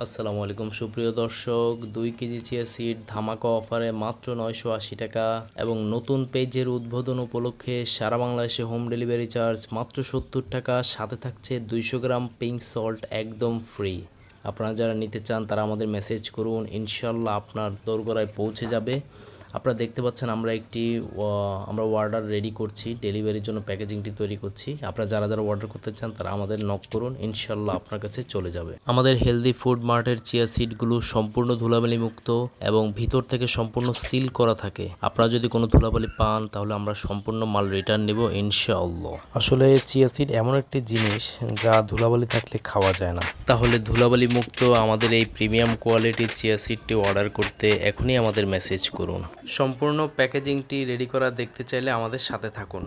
আসসালামু আলাইকুম সুপ্রিয় দর্শক, 2 কেজি চিয়া সিড ধামাকা অফারে মাত্র 980 টাকা এবং নতুন পেজের উদ্বোধন উপলক্ষে সারা বাংলাদেশে হোম ডেলিভারি চার্জ মাত্র 70 টাকা, সাথে থাকছে 200 গ্রাম পিঙ্ক সল্ট একদম ফ্রি। আপনারা যারা নিতে চান তারা আমাদের মেসেজ করুন, ইনশাল্লাহ আপনার দোরগোড়ায় পৌঁছে যাবে। আপনারা দেখতে পাচ্ছেন আমরা অর্ডার রেডি করছি, ডেলিভারির জন্য প্যাকেজিংটি তৈরি করছি। আপনারা যারা যারা অর্ডার করতে চান তারা আমাদের নক করুন, ইনশাল্লাহ আপনার কাছে চলে যাবে। আমাদের হেলদি ফুড মার্টের চিয়া সিডগুলো সম্পূর্ণ ধুলাবালি মুক্ত এবং ভিতর থেকে সম্পূর্ণ সিল করা থাকে। আপনারা যদি কোনো ধুলাবালি পান তাহলে আমরা সম্পূর্ণ মাল রিটার্ন নেব ইনশাআল্লাহ। আসলে চিয়া সিড এমন একটি জিনিস যা ধুলাবালি থাকলে খাওয়া যায় না। তাহলে ধুলাবালি মুক্ত আমাদের এই প্রিমিয়াম কোয়ালিটির চিয়া সিডটি অর্ডার করতে এখনই আমাদের মেসেজ করুন। সম্পূর্ণ প্যাকেজিংটি রেডি করা দেখতে চাইলে আমাদের সাথে থাকুন।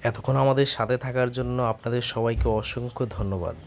এতক্ষণ আমাদের সাথে থাকার জন্য আপনাদের সবাইকে অসংখ্য ধন্যবাদ।